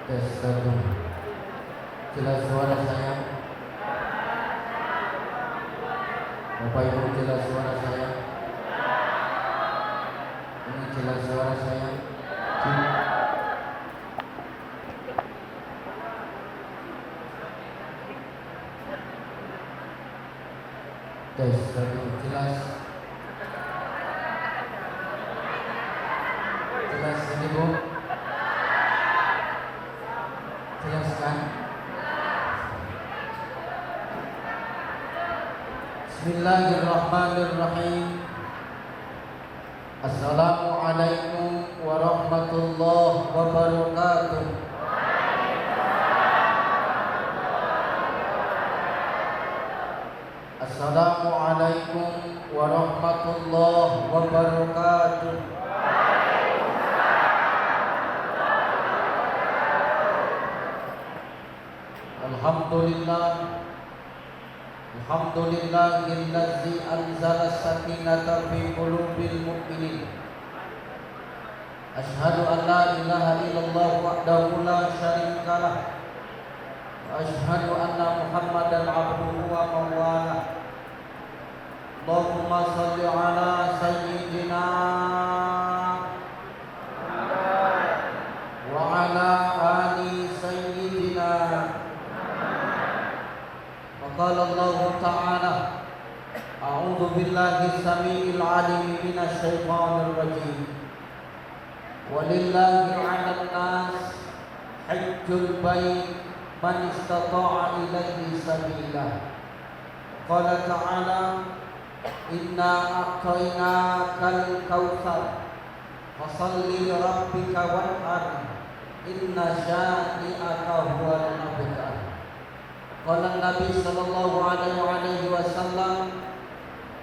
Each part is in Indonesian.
Tes satu. Jelas suara saya? Bapak Ibu, jelas suara saya? Ini jelas suara saya? Tes satu. Jelas? Jelas ini Bu? Jelaskan. Bismillahirrahmanirrahim. Assalamualaikum warahmatullahi wabarakatuh. Assalamualaikum warahmatullahi wabarakatuh. Alhamdulillahillazi anzala sakinata fi qulubil mu'minin. Asyhadu an la ilaha illallah wahdahu la syarika lah. Wa asyhadu anna Muhammadan abduhu wa mawalah. Allahumma shalli ala sayyidina wa ala ali sayyidina. Qala Allah Ta'ala, a'udzu billahi samiil 'aliim minasy syaithaanir rajiim. Walillahi 'alan nas hajjul bait man istata'a ilaihi sabila. Qala ta'ala, inna a'tainakal kautsar fashalli li rabbika wanhar inna syani'aka huwal abtar. Qala Nabi sallallahu alaihi wasallam,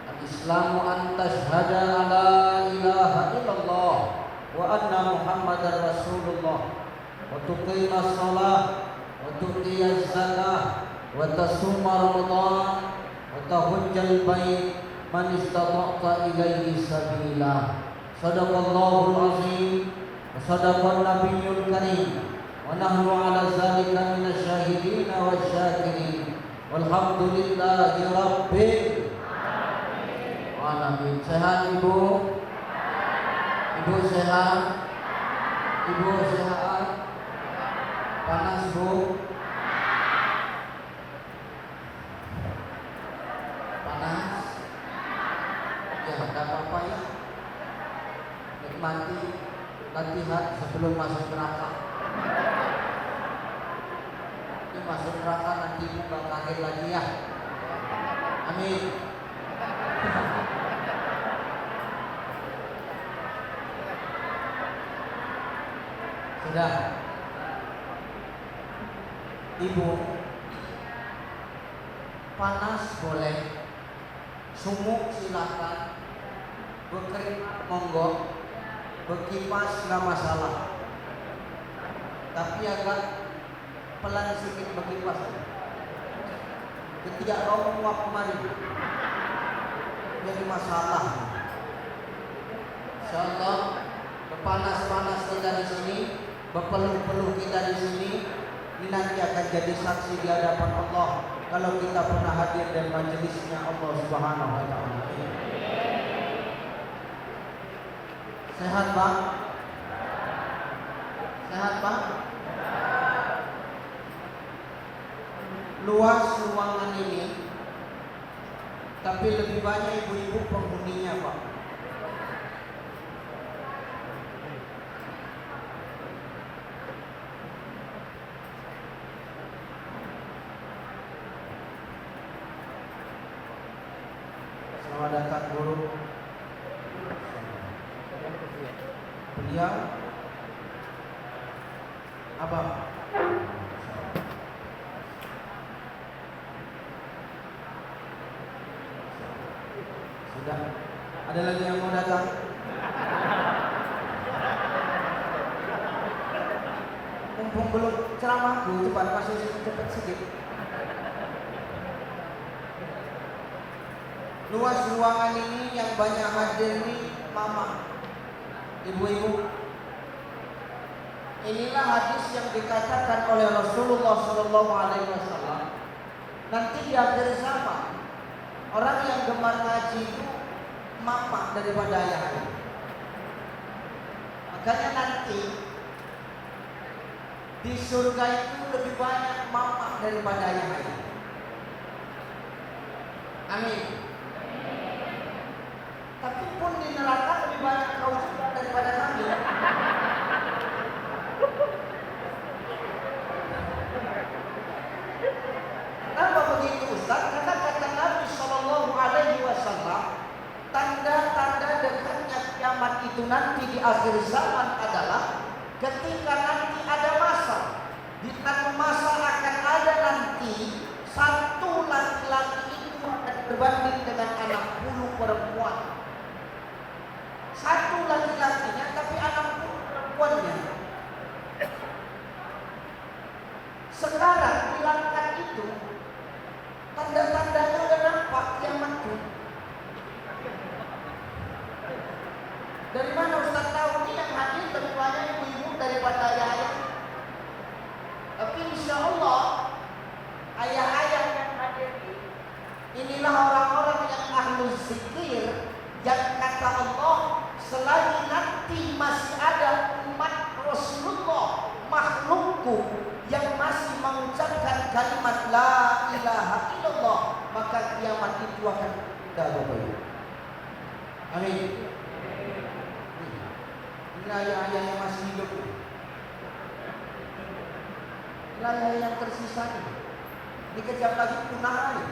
al-Islamu an tashhada an la ilaha illallah wa anna Muhammadar Rasulullah wa tuqimas shalah wa tu'tiyaz zakah wa tasuma Ramadan wa tahujjal bait man istata'ta ilaihi sabila. Shadaqallahul azim wa sadaqan nabiyyul karim. Wa nahnu ala zalika minasy syahidin wa syakirin. Walhamdulillahi rabbil alamin. Sehat Ibu? Ibu sehat? Ibu sehat? Panas Bu? Panas? Ya, enggak apa-apa ya. Nikmati latihan sebelum masuk neraka. Masuk neraka nanti bukan kaget lagi ya. Amin. Sudah. Ibu, panas boleh, sumuk silakan, berkeringat monggo, berkipas nggak masalah. Tapi agak pelan sedikit berkipas. Ketika kamu muak kemarin jadi masalah. Insyaallah berpanas-panas kita di sini, berpeluh-peluh kita di sini, ini nanti akan jadi saksi di hadapan Allah kalau kita pernah hadir dan majelisnya Allah Subhanahu wa taala. Sehat Pak? Sehat Pak? Luas ruangan ini, tapi lebih banyak ibu-ibu penghuninya Pak. Selamat datang guru. Beliau apa? Sudah. Ada lagi yang mau datang? mumpung belum ceramahku, cepat masuk cepat sedikit. Luas ruangan ini yang banyak hadir ini mama, ibu-ibu. Inilah hadis yang dikatakan oleh Rasulullah SAW. Nanti di akhir zaman, orang yang gemar ngaji itu mama daripada ayahnya. Makanya nanti di surga itu lebih banyak mama daripada ayahnya. Amin. Tapi pun di neraka lebih banyak kau juga daripada kami. Kenapa begitu Ustaz? Karena kata Nabi SAW, tanda-tanda dekatnya kiamat itu nanti di akhir zaman adalah ketika nanti ada masa. Di masa akan ada nanti satu laki-laki itu akan berbanding dengan 60 perempuan. Satu laki-lakinya tapi 60 perempuannya. Sekarang bilangkan itu tanda-tandanya udah nampak kiamat itu. Dari mana Ustaz tahu? Ini yang hadir lebih banyak ibu-ibu daripada ayah-ayah. Tapi insya Allah ayah-ayah yang hadir inilah orang-orang yang ahlu zikir, yang kata Allah selagi nanti masih ada umat Rasulullah makhlukku yang masih mengucapkan kalimat la ilaha illallah, maka kiamat itu akan ada. Amin. Ini ayah-ayah yang masih hidup, ini ayah yang tersisa ini. Dikejap lagi punah ini.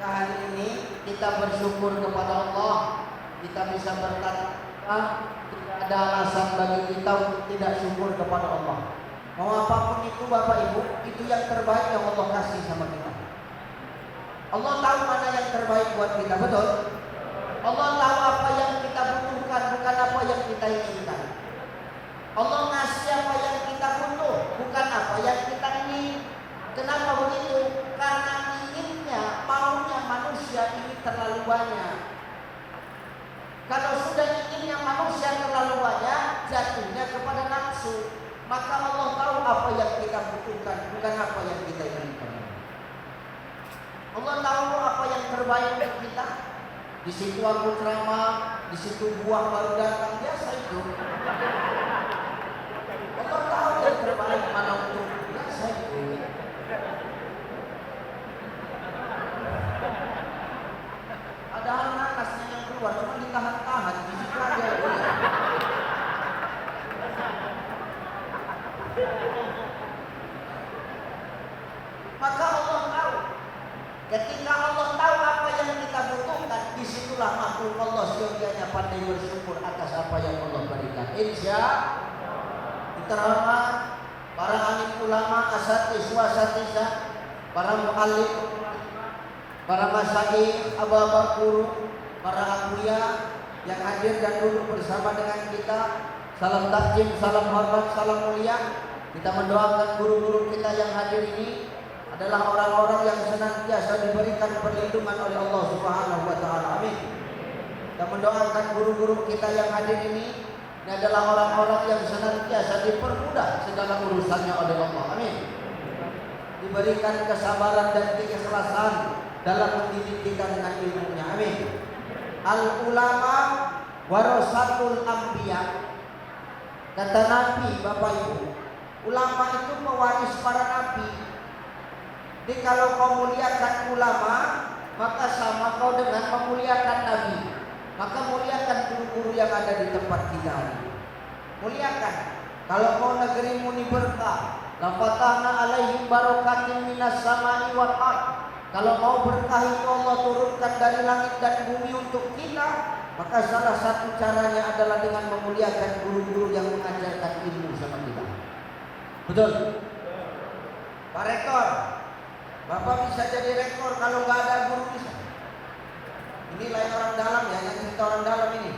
Nah, hari ini kita bersyukur kepada Allah, kita bisa berkata tidak ada alasan bagi kita untuk tidak syukur kepada Allah. Mau apapun itu Bapak Ibu, itu yang terbaik yang Allah kasih sama kita. Allah tahu mana yang terbaik buat kita, betul? Allah tahu apa yang kita butuhkan, bukan apa yang kita inginkan. Allah ngasih apa yang kita butuh, bukan apa yang kita ingin. Kenapa begitu? Karena inginnya, maunya manusia ini terlalu banyak. Kalau sudah inginnya manusia terlalu banyak, jatuhnya kepada nafsu. Maka Allah tahu apa yang kita butuhkan, bukan apa yang kita inginkan. Allah tahu apa yang terbaik untuk kita. Di situ aku ceramah, di situ buah baru datang, biasa itu. Allah tahu yang terbaik mana untuk biasa itu. Padahal nanasnya yang keluar cuma ditahan-tahan, di situ aja. Maka Allah tahu. Ketika Allah tahu apa yang kita butuhkan, disitulah makhluk Allah seyogianya pandai bersyukur atas apa yang Allah berikan. Insya terhormat para alim ulama, asatiz wasatizah, para muallim, para masyayikh, abah-abah guru, para abuya yang hadir dan duduk bersama dengan kita. Salam takjim, salam hormat, salam mulia. Kita mendoakan guru-guru kita yang hadir ini adalah orang-orang yang senantiasa diberikan perlindungan oleh Allah Subhanahu wa taala. Amin. Kita mendoakan guru-guru kita yang hadir ini adalah orang-orang yang senantiasa dipermudah segala urusannya oleh Allah. Amin. Diberikan kesabaran dan keikhlasan dalam mendidik kita dengan ilmunya. Amin. Al ulama warasatul anbiya. Kata Nabi, Bapak Ibu, ulama itu pewaris para nabi. Jadi kalau kau muliakan ulama, maka sama kau dengan memuliakan nabi. Maka muliakan guru-guru yang ada di tempat kita ini. Muliakan. Kalau kau negerimu ini berkah, la fatahna alaihim barakatin minas samai wal ardh. Kalau mau berkah itu Allah turunkan dari langit dan bumi untuk kita, maka salah satu caranya adalah dengan memuliakan guru-guru yang mengajarkan ilmu sama kita. Betul? Pak Rektor, Bapak bisa jadi rektor kalau nggak ada guru bisa. Ini lain orang dalam ya, yang cerita orang dalam ini.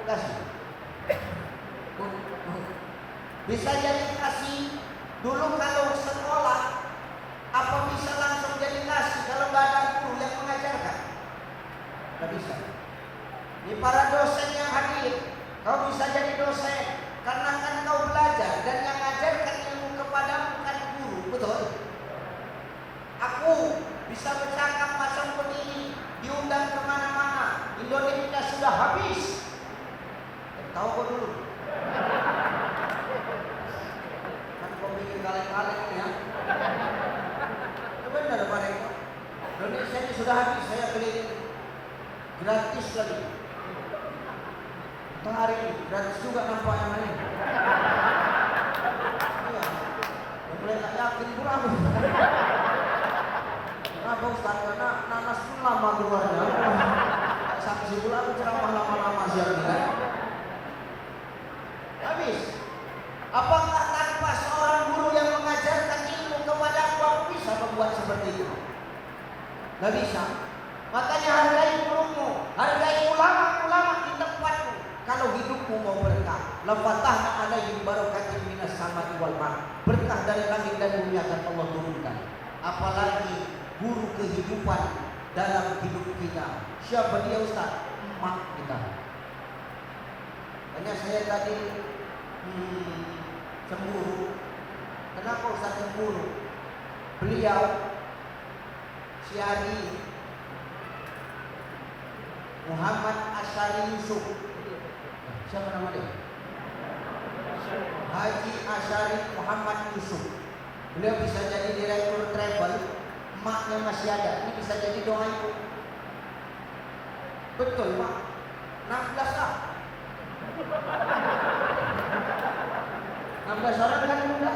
kasih. Bisa jadi kasih. Dulu kalau sekolah, apa bisa langsung jadi kasih kalau nggak ada guru yang mengajarkan? Nggak bisa. Ini para dosen yang hadir, kau bisa jadi dosen karena kan kau belajar dan yang mengajarkan ilmu kepadamu bukan guru, betul? Aku bisa bercakap macam begini, diundang kemana-mana. Indonesia sudah habis. Tahu kau dulu? Kan kau bikin kaleng-kaleng ya. Benar mereka. Indonesia ini sudah habis. Saya keliling gratis lagi. Hari ini gratis juga nampak yang lain. Iya. Mulai tak yakin kurang. Kenapa Ustaz? Karena nanas pun lama keluarnya. Saksi pula aku ceramah lama-lama siang ini. Habis. Apakah tanpa seorang guru yang mengajarkan ilmu kepada aku bisa membuat seperti itu? Gak bisa. Makanya hargai gurumu, hargai ulama-ulama di tempatmu. Kalau hidupmu mau berkah, lafatahna alaihim barakatin minas sama'i wal ma'. Berkah dari langit dan bumi akan Allah turunkan. Apalagi guru kehidupan dalam hidup kita. Siapa dia Ustaz? Emak kita. Hanya saya tadi cemburu. Kenapa Ustaz cemburu? Beliau Syari Muhammad Asyari Yusuf. Siapa nama dia? Haji Asyari Muhammad Yusuf. Beliau bisa jadi direktur travel. Emaknya masih ada. Ini bisa jadi doa ibu. Betul Mak. 16 lah. 16 orang kan muda.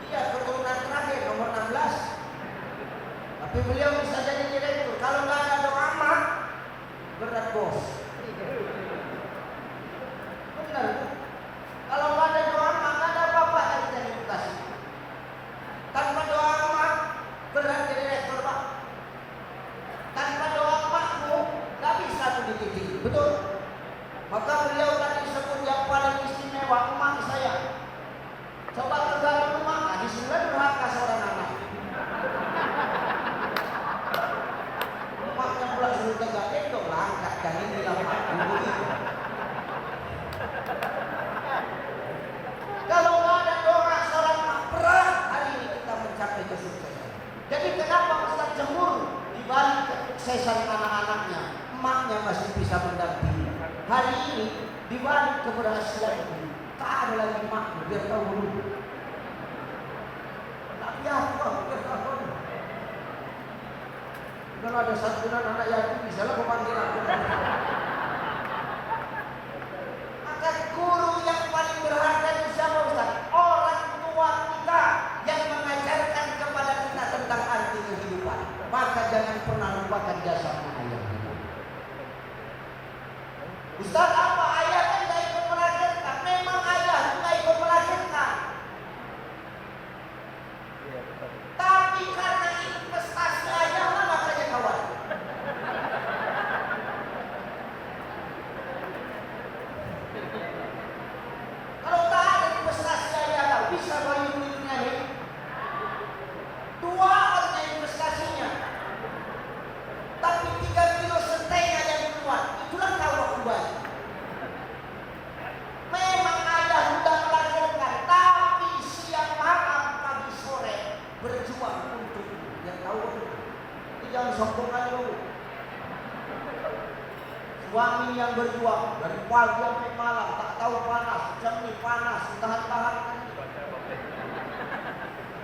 Iya, keturunan terakhir nomor 16. Tapi beliau bisa jadi direktur. Kalau nggak ada doa Mak, berat bos. Benar. Kalau nggak ada doa Mak, nggak ada apa-apa yang kita dikasih. Tanpa doa Mak, berat jadi direktur Pak. Tanpa doa Makmu, nggak bisa tuh dididik. Betul. Maka beliau tadi sebut yang paling istimewa emak saya. Coba tergantung emak, di sini durhaka seorang anak. Emaknya pula suruh tegak dong lah, angkat jangan bilang mak dulu itu. Kalau nggak ada doa seorang emak, berat hari ini kita mencapai kesuksesan. Jadi kenapa Ustaz cemburu? Di balik kesuksesan anak-anaknya, emaknya masih bisa mendampingi. Hari ini di balik keberhasilan ini tak ada lagi makna, biar tahu dulu. Tapi apa? Biar tahu. Kalau ada santunan anak yatim, bisa lah memanggil aku. Maka guru yang paling berharga itu siapa Ustaz? Orang tua kita yang mengajarkan kepada kita tentang arti kehidupan. Maka jangan pernah lupakan jasa ayah kita. Ustaz, apa ayah kan gak ikut melahirkan? Memang ayah gak ikut melahirkan. Tapi karena investasi ayah lah makanya kawan. Kalau tak ada investasi ayah lah, bisa bayi dunia ini. Dua orangnya investasinya. Tapi 3 kilo setengah yang keluar, itulah kau waktu bayi. Memang ayah sudah melahirkan, tapi siang malam pagi sore berjuang untuk yang tahu. Ini jangan sombongan dulu. Suami yang berjuang dari pagi sampai malam, tak tahu panas, jernih panas, tahan-tahan.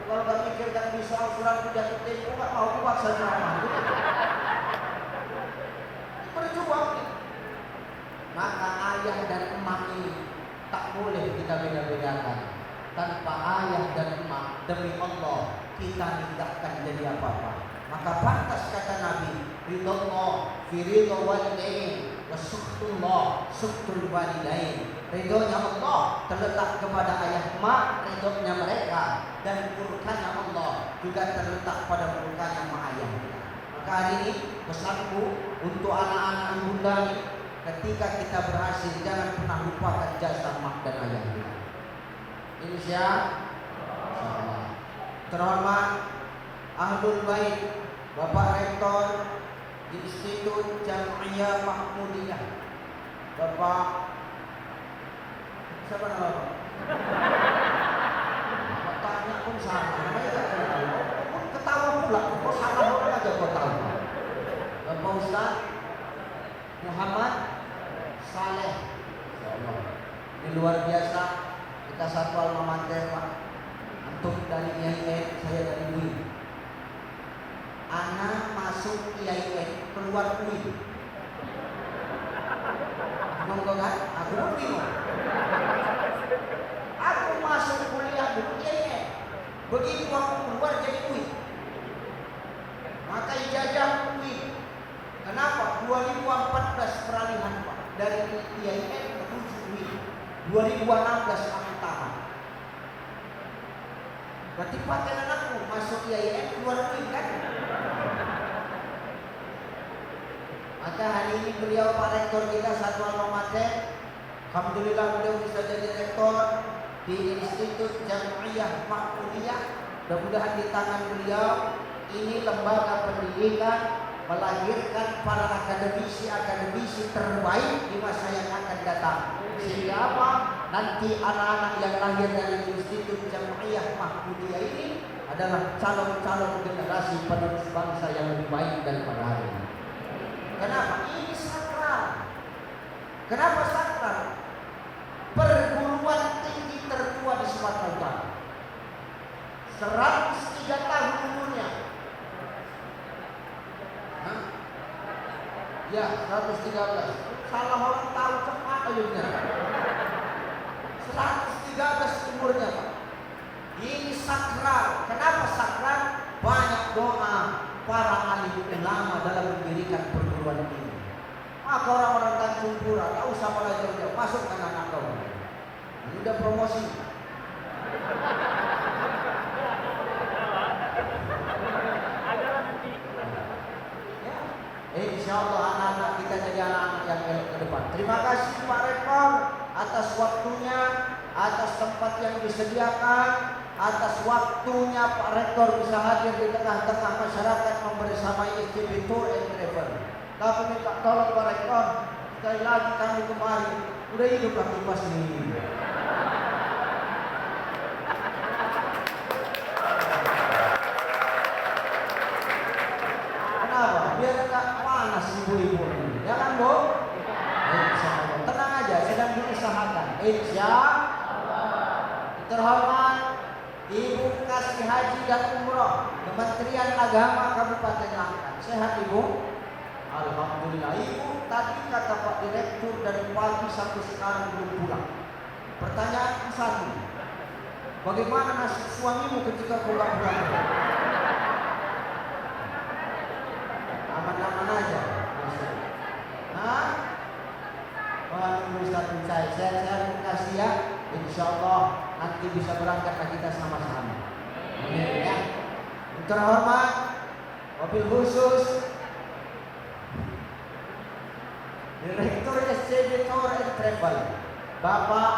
Kalau tak mikirkan bisa usulan jatuh tempo, nggak mau buat saja. Berjuang. Maka ayah dan emak ini tak boleh kita beda-bedakan. Tanpa ayah dan emak, demi Allah kita nikahkan jadi apa-apa. Maka pantas kata Nabi, ridallah fi ridha walidain wa suhtullah suhtul walidain. Ridhonya Allah terletak kepada ayah emak, ridhonya mereka, dan murkanya Allah juga terletak pada murkanya emak ayah kita. Maka hari ini pesanku untuk anak-anak bunda ini, ketika kita berhasil jangan pernah lupakan jasa mak dan ayah kita. Insyaallah. Terhormat Ahlul Bait, Bapak Rektor di Institut Jam'iyah Mahmudiyah, Bapak siapa nama Bapak? Tanya pun sama, ketawa pula, kok salah orang aja kok tahu. Bapak Ustaz Muhammad Saleh, ini luar biasa. Kita satu alma mater Pak. Antum dari IAIN, saya dari UI. Anak masuk IAIN, keluar UI. Monggo kan? Aku bingung. Aku masuk kuliah di IAIN, begitu aku keluar jadi UI. Maka ijazah UI. Kenapa? 2014 peralihan Pak, dari IAIN menuju UI. 2016 aku tamat. Berarti pakai anakku masuk IAIN keluar UI kan? Maka hari ini beliau Pak Rektor kita satu alma mater. Alhamdulillah beliau bisa jadi rektor di Institut Jam'iyah Mahmudiyah. Mudah-mudahan di tangan beliau ini lembaga pendidikan melahirkan para akademisi terbaik di masa yang akan datang. Sehingga apa? Nanti anak-anak yang lahir dari Institut Jam'iyah Mahmudiyah ini adalah calon-calon generasi penerus bangsa yang lebih baik daripada hari ini. Kenapa? Ini sakral. Kenapa sakral? Perguruan tinggi tertua di Sumatera Utara. 103 tahun umurnya. Ya, 113. Salah orang tahu cepat ayunya. 113 umurnya Pak. Ini sakral. Kenapa sakral? Banyak doa para alim ulama dalam mendirikan perguruan tinggi. Maka orang-orang Tanjung Pura tak usah belajar jauh, masukkan anak kau. Ini udah promosi. Insyaallah anak-anak kita jadi anak-anak yang elok ke depan. Terima kasih Pak Rektor atas waktunya, atas tempat yang disediakan, atas waktunya Pak Rektor bisa hadir di tengah-tengah masyarakat membersamai SCB Tour and Travel. Kami minta tolong Pak Rektor, sekali lagi kami kemari, udah hiduplah kipas ini. Kenapa? Biar enggak panas ibu-ibu ini, ya kan Bu? Insyaallah. Tenang aja, sedang diusahakan. Insyaallah. Terhormat Ibu Kasih Haji dan Umroh Kementerian Agama Kabupaten Langkat. Sehat Ibu? Alhamdulillah. Ibu tadi kata Pak Direktur dari pagi sampai sekarang belum pulang. Pertanyaan satu, bagaimana nasib suamimu ketika pulang? Aman-aman aja. Hah? Ustaz Ucai, saya kasih ya. Insyaallah nanti bisa berangkat kita sama-sama. Amin ya. Terhormat mobil khusus Direktur SCB Tour and Travel Bapak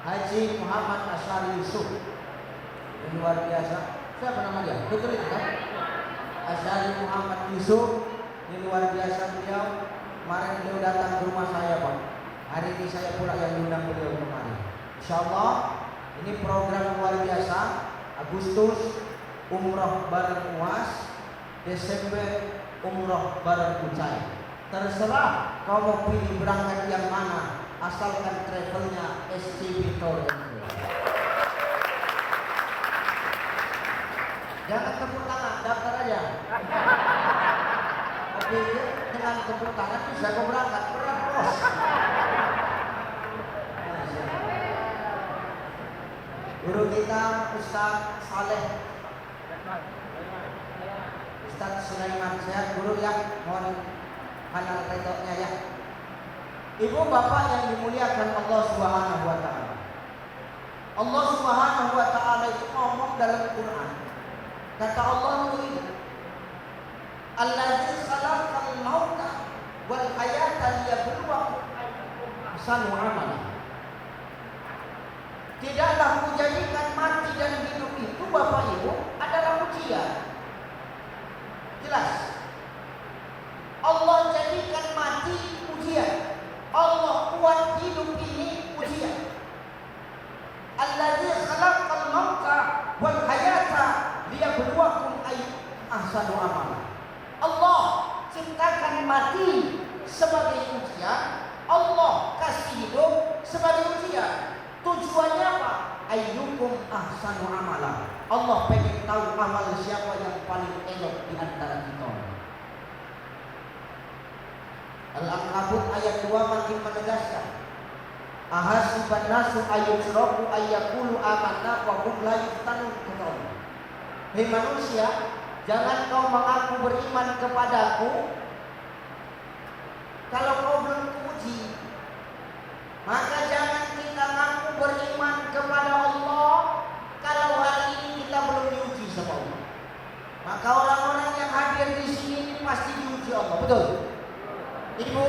Haji Muhammad Asyari Yusuf. Ini luar biasa. Siapa nama dia? Betul itu kan? Asyari Muhammad Yusuf. Ini luar biasa beliau. Kemarin beliau datang ke rumah saya Pak. Hari ini saya pula yang diundang beliau kemarin. Insyaallah ini program luar biasa. Agustus umroh bareng UAS, Desember umroh bareng Ucai. Terserah kau mau pilih berangkat yang mana, asalkan travelnya SCB Tour. Jangan tepuk tangan, daftar aja. Oke, dengan tepuk tangan bisa kau berangkat, berat bos. Guru kita Ustaz Saleh, Ustaz Sulaiman, saya guru yang mohon kanal retoknya ya. Ibu bapak yang dimuliakan Allah Subhanahu wa taala. Allah Subhanahu wa taala itu ngomong dalam Quran. Kata Allah itu, "Allazi khalaqal mauta wal hayata liyabluwakum ahsanu amala. Tidaklah kujadikan mati dan hidup itu Bapak Ibu adalah ujian. Jelas. Allah jadikan mati ujian. Allah buat hidup ini ujian. Allazi khalaqal mauta wal hayata liyabluwakum ayyukum ahsanu amala. Allah ciptakan mati sebagai ujian, Allah kasih hidup sebagai ujian. Tujuannya apa? Ayyukum ahsanu amala. Allah pengen tahu amal siapa yang paling elok di antara kita. Al-Ankabut ayat 2 makin menegaskan. Ahasiban nasu ayyusraku ayyakulu amanna wa hum la yuftanun. Hei manusia, jangan kau mengaku beriman kepadaku kalau kau belum kuuji. Maka jangan kita mengaku beriman kepada Allah kalau hari ini kita belum diuji sama Allah. Maka orang-orang yang hadir di sini pasti diuji Allah, betul? Ibu,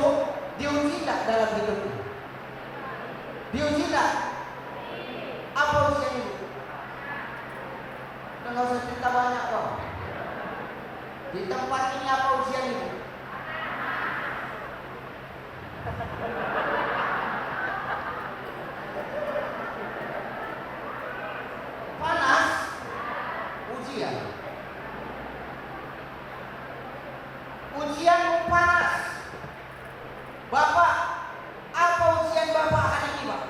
diuji tak dalam hidup ini? Diuji tak? Apa ujian ibu? Enggak usah cerita banyak kok. Di tempat ini apa ujian ibu? Panas, ujian. Ujian panas. Bapak, apa ujian Bapak hari ini, Pak?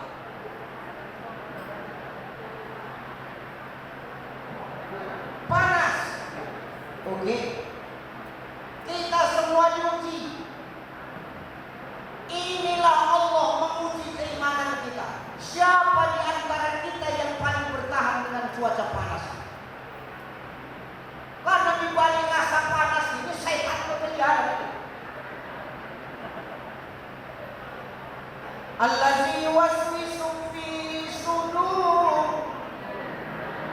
Panas. Oke. Kita semua diuji. Inilah Allah menguji keimanan kita. Siapa di antara kita yang paling bertahan dengan cuaca panas? Karena di balik asap panas ini setan bekerja. Allazi waswisu fi sudur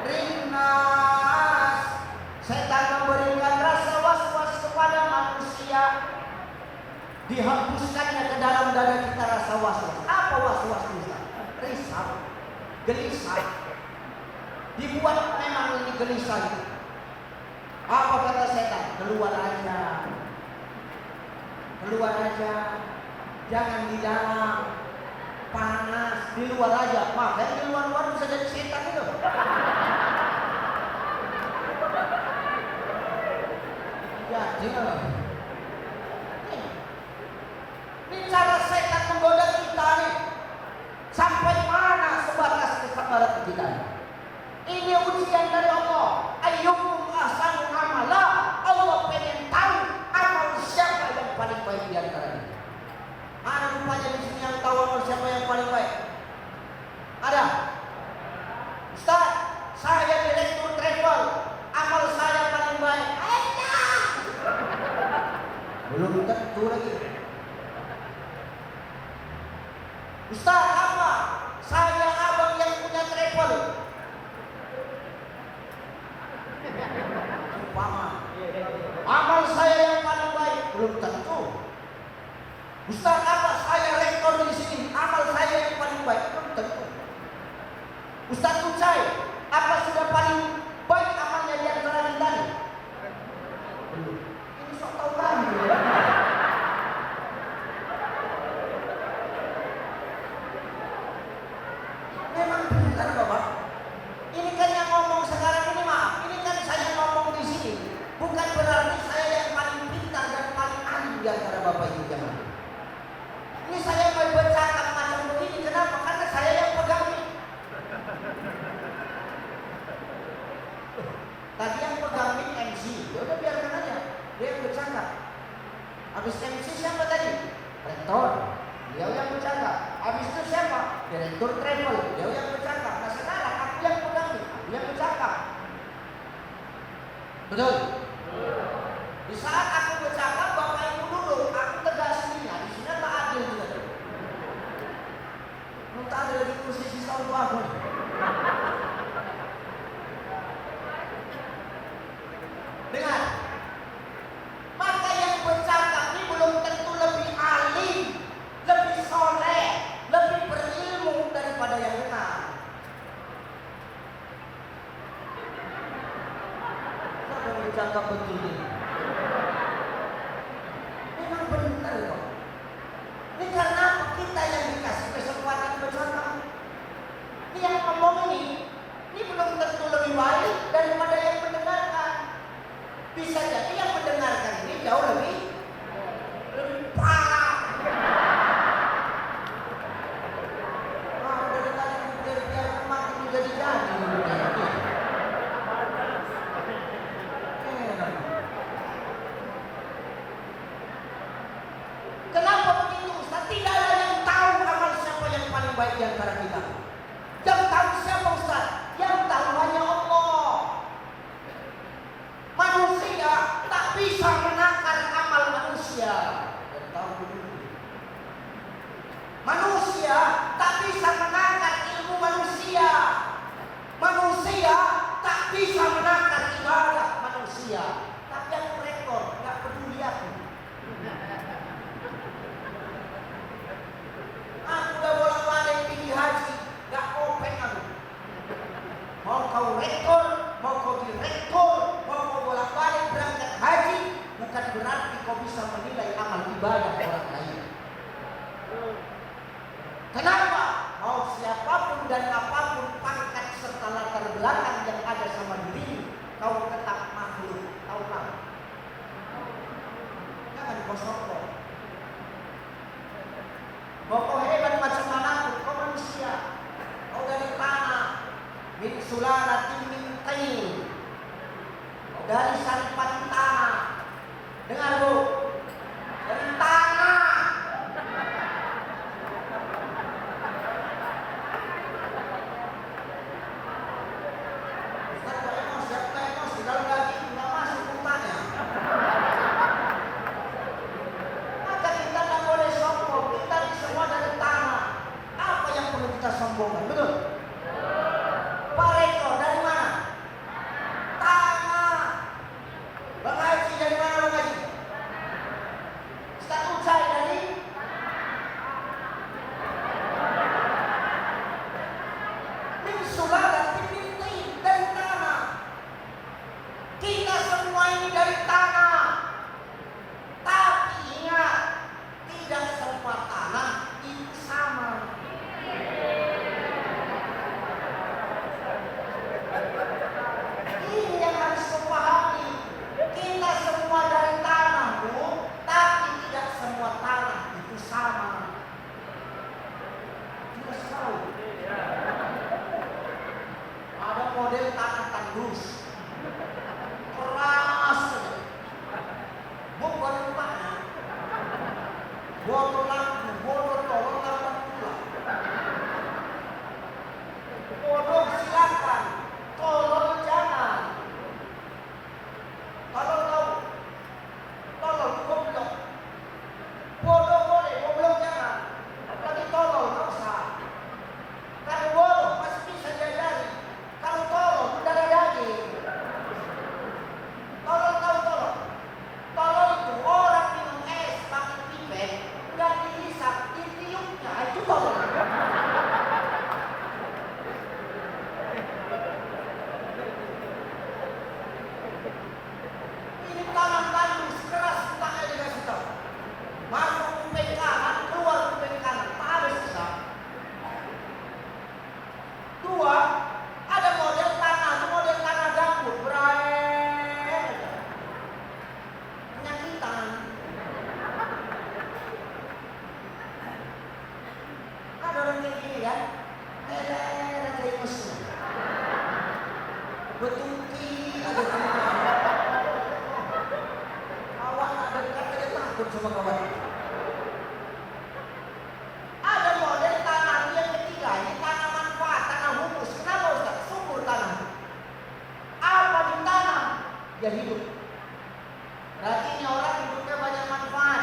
rinnas. Setan memberikan rasa was-was kepada manusia. Dihembuskannya ke dalam dada kita rasa was-was. Apa was-was kita? Risau, gelisah. Dibuat memang ini gelisah gitu. Apa kata setan? Keluar aja. Keluar aja. Jangan di dalam. Panas, di luar aja. Makanya di luar-luar bisa jadi setan itu. Jadi ini cara setan menggoda kita nih. Sampai mana sebatas kesabaran kita? Ini ujian dari Allah. Ayyukum ahsanu amala. Allah pengen tahu amal siapa yang paling baik di antara kita. Mana rupanya di sini yang tahu amal siapa yang paling baik? Ada? Ustaz, saya direktur travel. Amal saya paling baik. Ada. Belum tentu lagi. Ustaz, apa? Saya abang yang punya travel. Umpama. Amal saya yang paling baik. Belum tentu. Ustaz, apa? Saya rektor di sini. Amal saya yang paling baik. Belum tentu. Ustaz Ucai, apa sudah paling baik amalnya di antara kita ini? Belum. Ini sok tahu kami. Memang benar Bapak. Ini kan yang ngomong sekarang ini, maaf. Ini kan saya ngomong di sini. Bukan berarti saya yang paling pintar dan paling ahli di antara Bapak Ibu jamaah. Ini saya mau bercakap macam begini. Kenapa? Karena saya yang pegang ini. Tadi yang pegang ini MC. Ya udah biarkan aja. Dia yang bercakap. Habis MC siapa tadi? Rektor. Dia yang bercakap. Habis itu siapa? Direktur travel. Dia yang bercakap. Nah sekarang aku yang pegang ini. Aku yang bercakap. Betul? Di saat aku bercakap, Bapak Ibu duduk. Aku tegasin ya. Di sini tak adil juga. Tak ada di posisi selalu aku. Dengar. Maka yang bercakap ini belum tentu lebih alim, lebih soleh, daripada yang benar. Siapa yang bercakap betul ini? Memang benar kok. Ini karena kita yang dikasih kesempatan bercakap. Ini yang ngomong ini belum tentu lebih baik daripada yang mendengarkan. Bisa jadi yang mendengarkan ini jauh lebih parah. Dari tadi biar makin jadi. Kenapa begitu Ustaz? Tidak ada yang tahu amal siapa yang paling baik di antara kita. Yang tahu siapa Ustaz? Yang tahu hanya Allah. Manusia tak bisa menakar amal manusia. Yang tahu begitu. Manusia tak bisa menakar ilmu manusia. Manusia tak bisa menakar ibadah manusia. Tapi aku rekor, nggak peduli aku. Aku udah bolak-balik pergi haji, nggak kopek aku. Mau kau rekor, mau kau direktor, mau kau bolak-balik berangkat haji, bukan berarti kau bisa menilai amal ibadah orang lain. Kenapa? Mau siapapun dan apapun pangkat serta latar belakang yang ada sama dirimu, kau tetap makhluk. Tahu tak? Jangan kau sombong. Mau kau hebat macam manapun, kau manusia. Kau dari tanah, min sulalatin min tin. Kau dari saripan tanah. Dengar bu, dari tanah. Ustaz kok emosi, aku tak emosi. Kalau daging nggak masuk mukanya. Maka kita tak boleh sombong. Kita semua dari tanah. Apa yang perlu kita sombongkan? Betul? Pak Reko dari mana? Tanah. Bang Haji dari mana Bang Haji? Ustaz Ucai dari min sulalatin min tin, dari tanah. Kita semua ini dari tanah. Tapi ingat, tidak semua tanah itu sama. Ini yang harus kau pahami. Kita semua dari tanah, Bu, tapi tidak semua tanah itu sama. Kita tahu. Ada model tanah tandus. Keras saja. Bukan rupanya. Botol lampu, botol tolong lampu pula. Bodoh silakan, tolong jangan. Kalau tahu, tolong goblok. Bodoh boleh, goblok jangan. Tapi tolong nggak usah. Kalau bodoh masih bisa diajari. Kalau tolong udah ada daging. Tolong tahu tolong. Tolong itu orang minum es pakai pipet nggak dihisap, ditiupnya itu tolong. Ini tanah tandus keras entahnya dikasih tahu. Masuk kuping kanan, keluar kuping kanan, tak habis hisap. Dua, ada model tanah, itu model tanah gambut, berai. Penyakitan. Ada orang kayak gini kan? Ada kayak musuh. Betuki, ada gimana? Awak ada dekat aja takut sama kawan. Ada model tanah yang ketiga, ini tanah manfaat, tanah humus. Kenapa Ustaz? Subur tanah. Apa di tanah? Dia hidup. Berarti ini orang hidupnya banyak manfaat.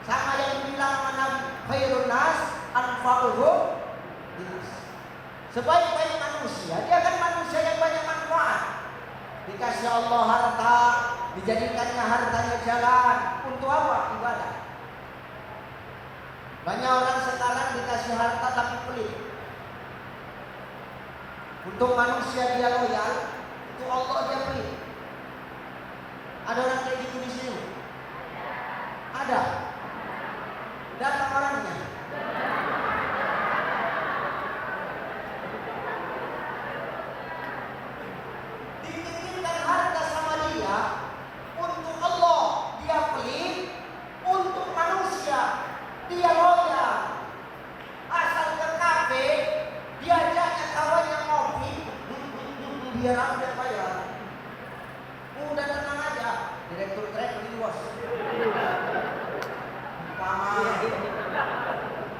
Sama yang dibilang Nabi khairun nas anfa'uhum linnas. Sebaik-baik manusia, dia kan manusia yang banyak manfaat. Dikasih Allah harta, dijadikannya hartanya jalan. Untuk apa? Ibadah. Banyak orang sekarang dikasih harta tapi pelit. Untuk manusia dia loyal, untuk Allah dia pelit. Ada orang kayak gitu di sini? Ada. Datang orangnya. Dititipkan harta sama dia, untuk Allah dia pelit, untuk manusia dia loyal. Asal ke kafe, diajaknya kawannya ngopi, biar aku yang bayar. Udah tenang aja, direktur travel ini bos. Umpama,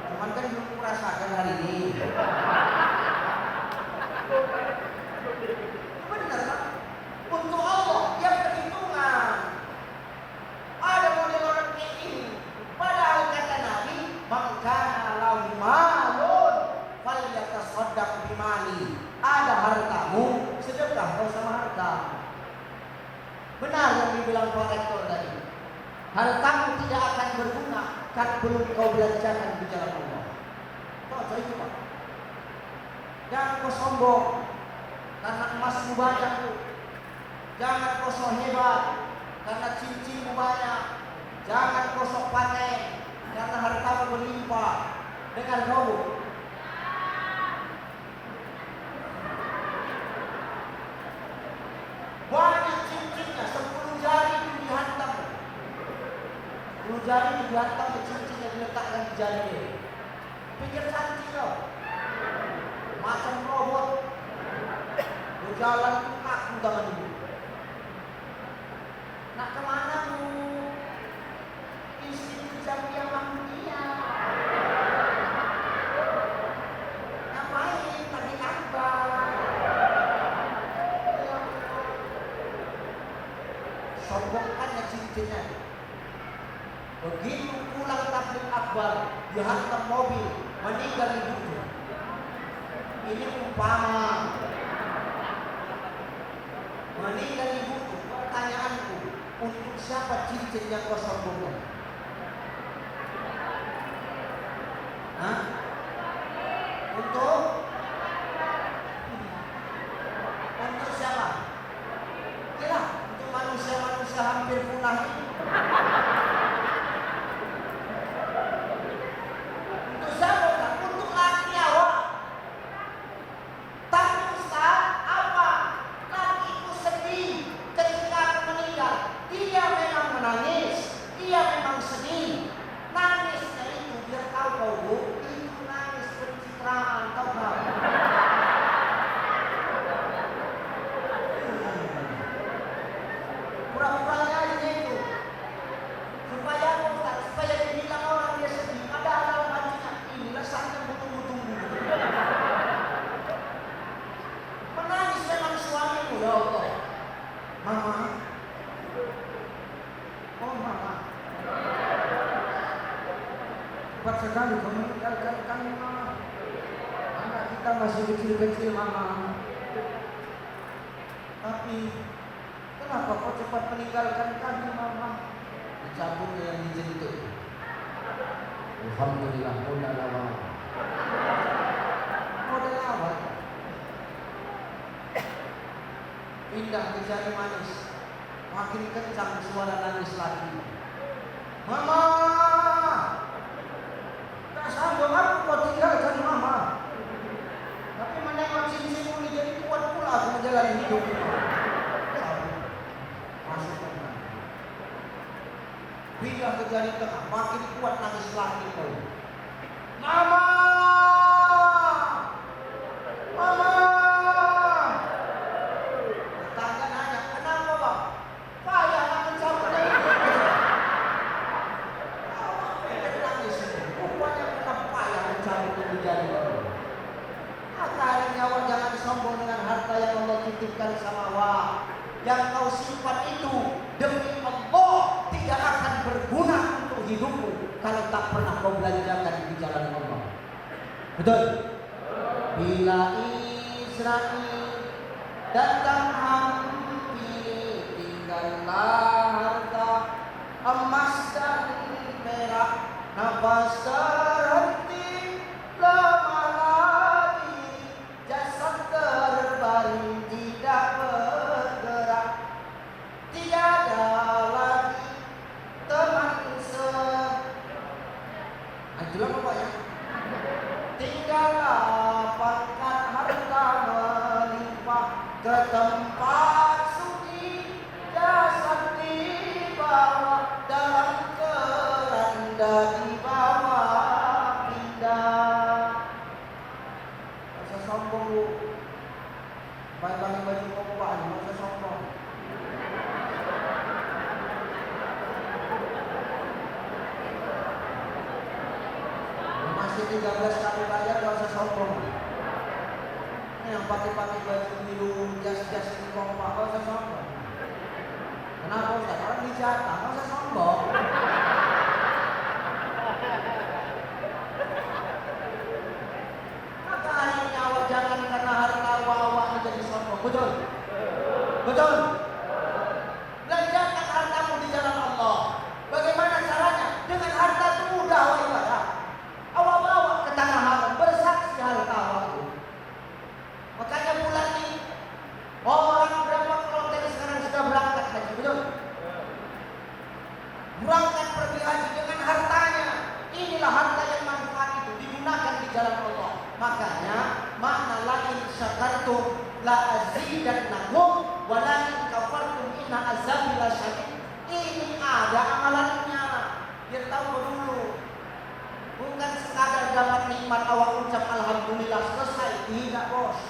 cuman kan belum merasakan hari ini. Benar kan? Untuk Allah dia perhitungan. Ada model orang kayak ini. Padahal kata Nabi, "Mangkana lahu malun falyatasaddaq bimali." Ada hartamu, sedekah kau sama harta. Benar yang dibilang Pak Rektor tadi. Hartamu tidak akan berguna kalau belum kau belanjakan di jalan Allah. Kau itu Pak. Jangan kau sombong karena emasmu banyak tuh. Jangan kau sok hebat karena cincinmu banyak. Jangan kau sok paten karena hartamu berlimpah. Dengar kau. Banyak cincinnya, 10 jari itu dihantam. 10 jari itu dihantam ke cincin yang diletakkan di jari dia. Pikir cantik kau. Macam robot. Berjalan itu kaku tangan ibu. Nak kemana bu? Institut Jamia Mahmudiyah. Ngapain? Tadi kabar. Sombongkannya cincinnya. Begitu pulang tabligh akbar, dihantam mobil, meninggal ibunya. Ini umpama. Meninggal ibuku, pertanyaanku, untuk siapa cincin yang kau sombongkan? Hah? Untuk siapa? Kira untuk manusia-manusia hampir punah ini. Untuk siapa? Untuk laki awak. Tapi Ustaz, apa? Lakiku sedih ketika aku meninggal. Dia memang menangis, dia memang sedih. Nangisnya itu biar tahu kau bu, itu nangis pencitraan, tahu nggak? Pura-puranya aja itu, supaya Ustaz, supaya dibilang orang dia sedih. Padahal dalam hatinya inilah saatnya tunggu-tunggu. Menangis memang suamimu ya Allah. Mama. Oh mama. Cepat sekali kau meninggalkan kami mama. Anak kita masih kecil-kecil mama. Tapi kenapa kau cepat meninggalkan kami mama? Dicabutnya yang dijentuk. Alhamdulillah modal awal. Modal awal. Pindah ke jari manis. Makin kencang suara nangis lagi. Mama, tak sanggup aku kau tinggalkan mama. Tapi menengok cincinmu ini jadi kuat pula aku menjalani hidup. Masuk tengah. Pindah ke jari tengah, makin kuat nangis lagi kau. Mama, mama. Tetangga nanya, kenapa bang? Payah nak mencabut dari itu. Pengen nangis itu. Rupanya kena payah mencabut dari jari itu. Maka nyawa jangan sombong dengan harta yang Allah titipkan sama awak. Yang kau simpan itu demi Allah tidak akan berguna untuk hidupmu kalau tak pernah kau belanjakan di jalan Allah. Betul? Bila Israel datang hampir, tinggallah harta emas dan perak, nafas terhenti lama lagi, jasad ke tempat suci, jasad dibawa dalam keranda dibawa pindah. Masa sombong lu, balik baju kompak, masa sombong. Masih 13 kali bayar, gak usah sombong. Yang pakai baju biru, jas-jas ini kompak, gak usah sombong. Kenapa Ustaz? Orang dijatah, gak usah sombong. Maka akhirnya awak jangan karena harta awak menjadi sombong. Betul? Betul? Belanjakan hartamu di jalan Allah. Bagaimana caranya? Dengan harta itu mudah awak ibadah. Awak bawa ke tanah haram, bersaksi harta awak itu. Makanya bulan ini orang berapa kloter sekarang sudah berangkat haji, betul? Berangkat pergi haji dengan hartanya. Inilah harta yang manfaat itu digunakan di jalan Allah. Makanya makna la in syakartum la azidannakum wa la in kafartum inna azabi lasyadid. Ini ada amalannya. Biar tahu dulu. Bukan sekadar dapat nikmat awak ucap alhamdulillah selesai, tidak bos.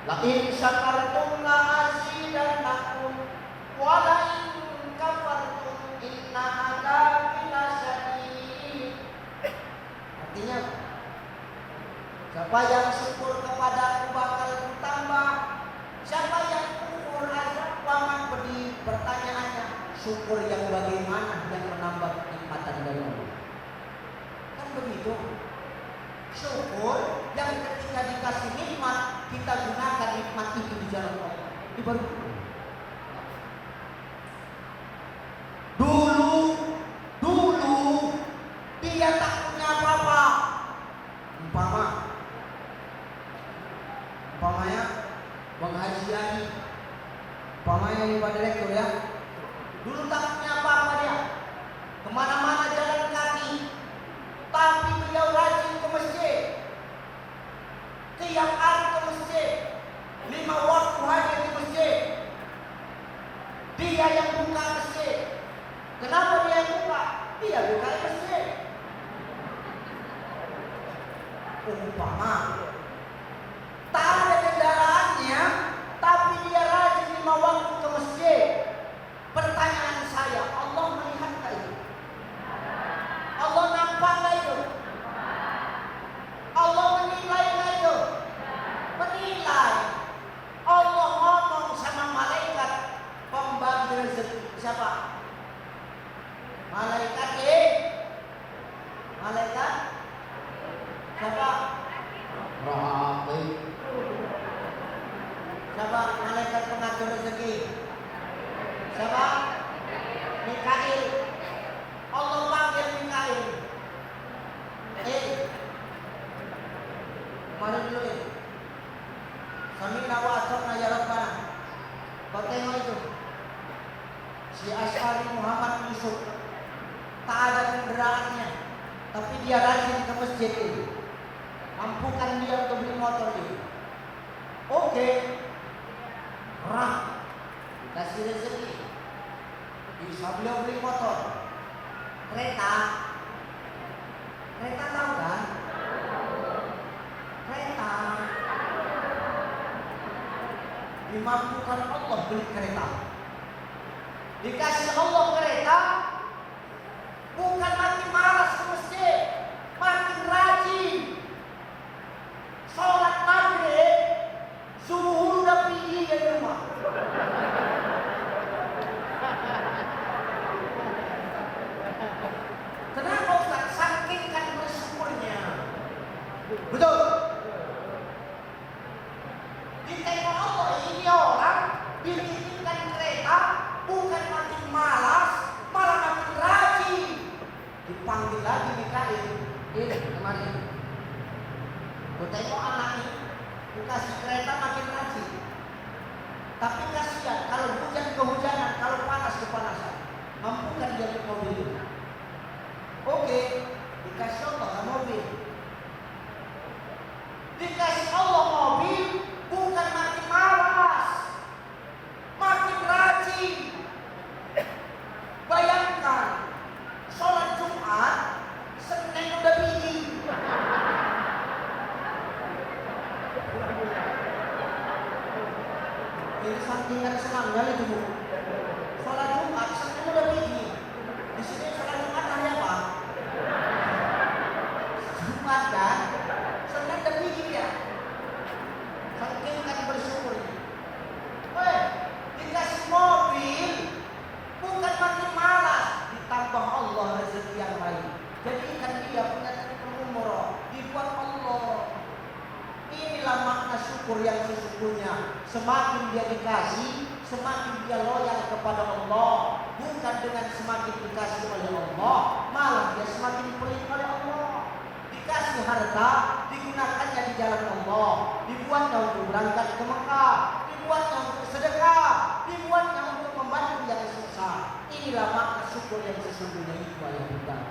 La in syakartum la azidannakum wa la in kafartum inna adzabi lasyadid. Artinya siapa yang syukur kepada aku bakal bertambah. Siapa yang kufur azab waman beri pertanyaannya. Syukur yang bagaimana yang menambah kenikmatan dari Allah. Kan begitu. Syukur yang ketika dikasih nikmat kita gunakan nikmat itu di jalan Allah. Ini baru. Dulu dia tak punya apa-apa. Umpamanya Bang Haji Yani, umpamanya ini Pak Direktur ya. Dulu tak punya apa-apa dia. Kemana-mana jalan kaki. Tapi beliau rajin ke masjid. Tiap hari ke masjid. 5 waktu hadir di masjid. Dia yang buka masjid. Kenapa dia yang buka? Dia buka masjid. Umpama tak ada kendaraannya, tapi dia rajin 5 waktu ke masjid. Pertanyaan saya, Allah melihat tak itu? Allah nampak tak itu? Allah menilai tak itu? Menilai. Allah ngomong sama malaikat pembagi rezeki. Siapa? Malaikat Malaikat siapa? Rahim. Siapa? Malaikat pengatur rezeki. Siapa? Mikail. Allah panggil Mikail. Mari dulu ini. Samina wa ata'na ya Rabbana. Kau tengok itu. Si Asy'ari Muhammad Yusuf tak ada kendaraannya, tapi dia rajin ke masjid ini. Mampukan dia untuk beli motor ini. Oke. Kasih rezeki. Bisa beliau beli motor. Kereta tahu kan? Kereta dimampukan Allah beli kereta. Dikasih Allah kereta, bukan makin malas ke masjid, makin rajin. Sholat maghrib subuh udah pergi dari rumah. Kenapa Ustaz? Saking kan bersyukurnya. Betul. Ditengok Allah, ini orang dibikinkan kereta bukan makin malas, malah makin rajin. Dipanggil lagi Mikail. Kemarin. Kau tengok anak ini, dikasih kereta makin rajin. Tapi kasihan kalau hujan kehujanan, kalau panas kepanasan. Mampukan dia beli mobil. Oke, dikasih Allah mobil. Dikasih Allah mobil. Jadi sakingan senangnya itu Bu. Sholat Jumat senang udah begini. Di sini sholat Jumat hari apa? Jumat kan? Senang dan begini ya. Saking kan bersyukur. Weh, dikasih mobil bukan makin malas, ditambah Allah rezeki yang lain. Jadi kan dia punya umroh dibuat Allah. Inilah makna syukur yang sesungguhnya. Semakin dia dikasih, semakin dia loyal kepada Allah. Bukan dengan semakin dikasih oleh Allah, malah dia semakin pelit oleh Allah. Dikasih harta, digunakannya di jalan Allah. Dibuatnya untuk berangkat ke Mekah, dibuatnya untuk sedekah, dibuatnya untuk membantu yang susah. Inilah makna syukur yang sesungguhnya itu yang bukan.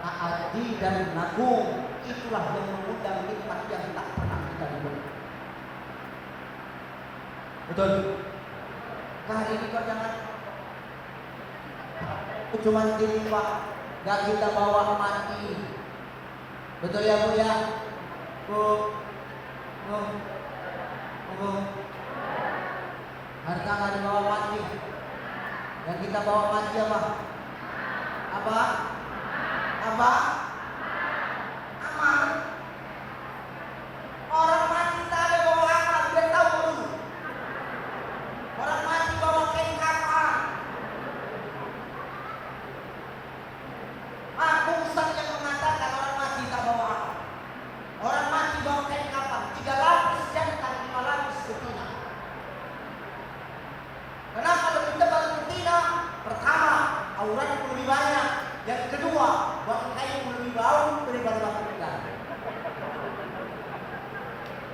Taati dan menabung, itulah yang mengundang nikmat yang tak pernah kita lihat. Betul. Hari ini kau jangan cuma dilimpah, gak kita bawa mati. Betul ya Bu ya? Bu, harta gak dibawa mati. Yang kita bawa mati apa? Apa? Amal. Orang mati tak ada bawa amal, dia tahu dulu. Orang mati bawa kain kafan. Aku Ustaz yang mengatakan orang mati tak bawa amal. Orang mati bawa kain kafan, 3 lapis jantan, 5 lapis betina. Kenapa lebih tebal betina? Pertama, aurat lebih banyak. Yang kedua, bangkai lebih bau daripada bangkai.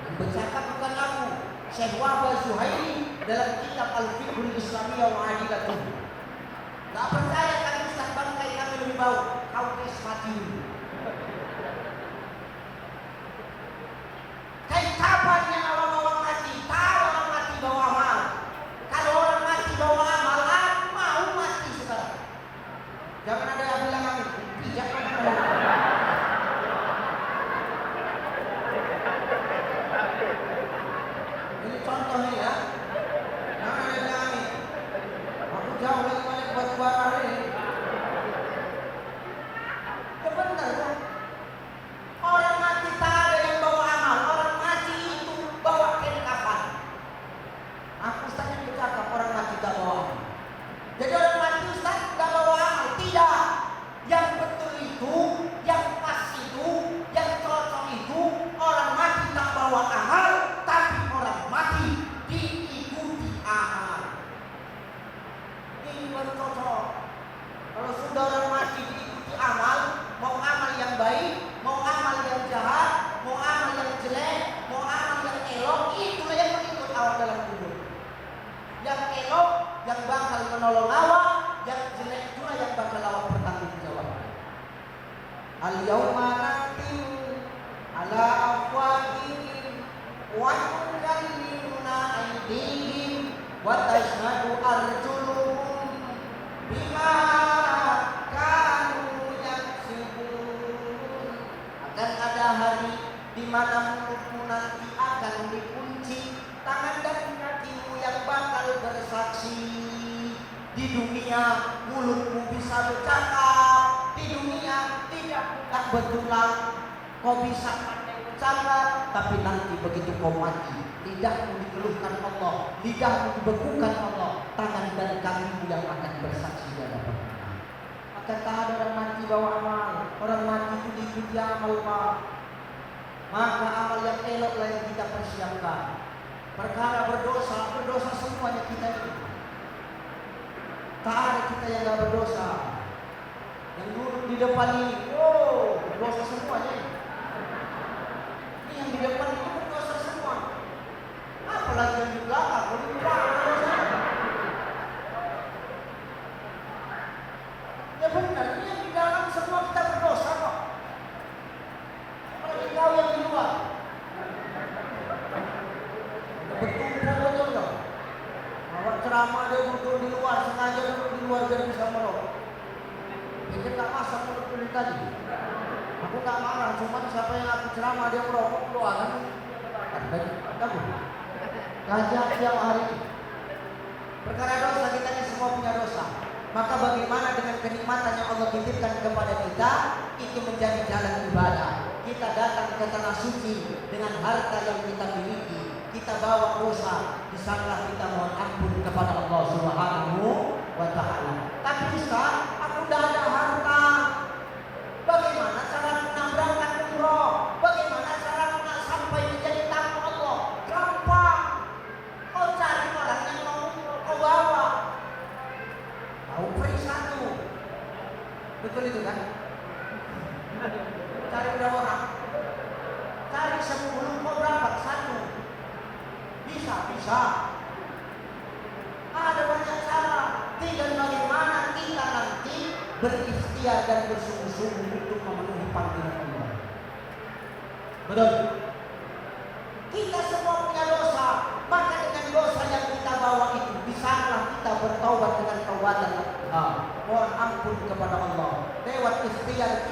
Yang bercakap bukan aku, Syekh Wahbah Zuhaili dalam kitab Al-Fiqhul Islamiyah wa Adilatuh. Tak percaya kan Ustaz bangkai kami lebih bau, kau tes mati dulu. Kayak kapannya orang mati, tahu orang mati bawa amal. Kalau orang mati bawa amal, mau mati sekarang. Jangan ada yang bilang amin. Jangan ada. Ini contohnya ya. Jangan ada yang bilang amin. Aku jauh lagi banyak buat hari ini. Ya benar kan? Orang mati tak ada yang bawa amal. Orang mati itu bawa kain kafan. Aku Ustaz yang bercakap orang mati tak bawa amal. Jadi orang mati Ustaz tak bawa amal. Tidak. Yang betul itu, yang pas itu, yang cocok itu, orang mati tak bawa amal, tapi orang mati diikuti amal. Ini baru cocok. Kalau sudah orang mati diikuti amal, mau amal yang baik, mau amal yang jahat, mau amal yang jelek, mau amal yang elok, itulah yang mengikut awak dalam kubur. Yang elok, yang bakal menolong awak, yang jelek itulah yang bakal awak bertanggung jawab. Al-yawma nakhtimu ala afwahihim wa nukallimuna aydihim wa tashhadu arjuluhum bima kanu yaksibun. Akan ada hari di mana mulutmu nanti akan dikunci, tangan dan kakimu yang bakal bersaksi. Di dunia mulutmu bisa bercakap, di dunia tidak betulan. Kau bisa pandai bercakap, tapi nanti begitu kau mati, lidahmu dikeluhkan Allah, lidahmu dibekukan Allah, tangan dan kakimu yang akan bersaksi di hadapan Allah. Maka tak ada orang mati bawa amal, orang mati itu diikuti amal Pak. Maka amal yang eloklah yang kita persiapkan. Perkara berdosa semuanya kita ini. Tak ada kita yang gak berdosa. Yang duduk di depan ini, berdosa semuanya. Ini yang di depan ini berdosa semua. Apalagi yang di belakang, berdosa. Ya benar, ini yang di dalam semua kita berdosa kok. Apalagi kau yang di luar. Betul dong. Awak ceramah dia duduk di luar, sengaja duduk di luar biar bisa merokok. Ini tak masak mulut tadi. Aku tak marah, cuma siapa yang aku ceramah dia merokok doakan. Ada. Kajian siang hari ini. Perkara dosa, kita ini semua punya dosa. Maka bagaimana dengan kenikmatan yang Allah titipkan kepada kita, itu menjadi jalan ibadah. Kita datang ke tanah suci dengan harta yang kita miliki, kita bawa dosa, di sanalah kita mohon ampun kepada Allah Subhanahu wa Ta'ala. Tapi Ustaz, aku udah ada harta. Bagaimana cara menabrakkan umroh? Bagaimana cara sampai menjadi tamu Allah? Gampang. Kau cari orang yang mau kau bawa. Kau beri satu. Betul itu kan? Cari berapa orang? Cari 10, kau berapa? Satu. Bisa. Ada banyak cara. Tinggal bagaimana kita nanti berikhtiar dan bersungguh-sungguh untuk memenuhi panggilan Allah. Betul? Kita semua punya dosa. Maka dengan dosa yang kita bawa itu, bisalah kita bertaubat dengan taubatan. Mohon ampun kepada Allah. Lewat ikhtiar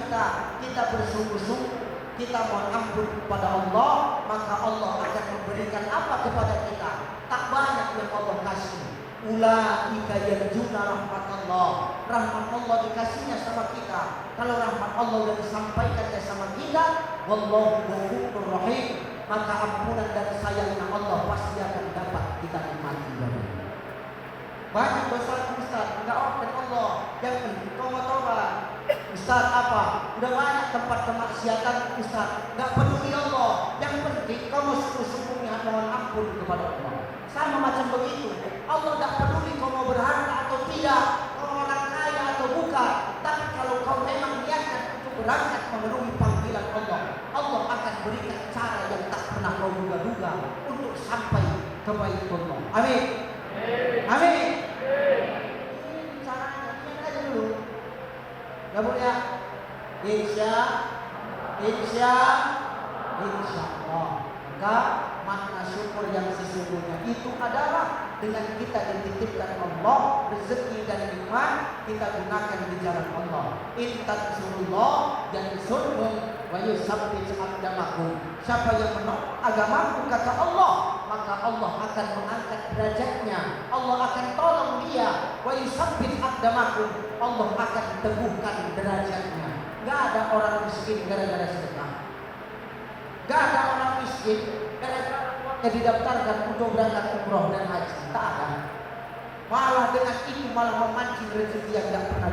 kita bersungguh-sungguh, kita mohon ampun kepada Allah, maka Allah akan memberikan apa kepada kita? Tak banyak yang Allah kasih. Ulaika yarjuna rahmatullah. Rahmat Allah dikasihnya sama kita. Kalau rahmat Allah sudah disampaikannya sama kita, wallahu ghafurur rahim, maka ampunan dan sayangnya Allah pasti akan dapat kita nikmati. Banyak dosa Ustaz, enggak open Allah. Yang penting tobat. Ustaz apa? Udah banyak tempat kemaksiatan Ustaz, enggak peduli Allah. Yang penting kamu sungguh-sungguh mohon ampun kepada Allah. Sama macam begitu. Allah tidak peduli kau mau berharta atau tidak, kau orang kaya atau bukan. Tapi kalau kau memang niatkan untuk berangkat memenuhi panggilan Allah, Allah akan berikan cara yang tak pernah kau duga-duga untuk sampai ke bait Allah. Amin. Amin. Ini caranya, ini aja dulu. Gak boleh ya? Insya Allah. Maka makna syukur yang sesungguhnya itu adalah dengan kita dititipkan Allah rezeki dan nikmat, kita gunakan di jalan Allah. In tansurullah yansurkum wa yusabbit aqdamakum. Siapa yang menolak agamaku kata Allah, maka Allah akan mengangkat derajatnya. Allah akan tolong dia. Wa yusabbit aqdamakum. Allah akan teguhkan derajatnya. Enggak ada orang miskin gara-gara sedekah. Enggak ada orang miskin gara-gara didaftarkan untuk berangkat umroh dan haji. Tak ada. Malah dengan itu malah memancing rezeki yang tidak pernah.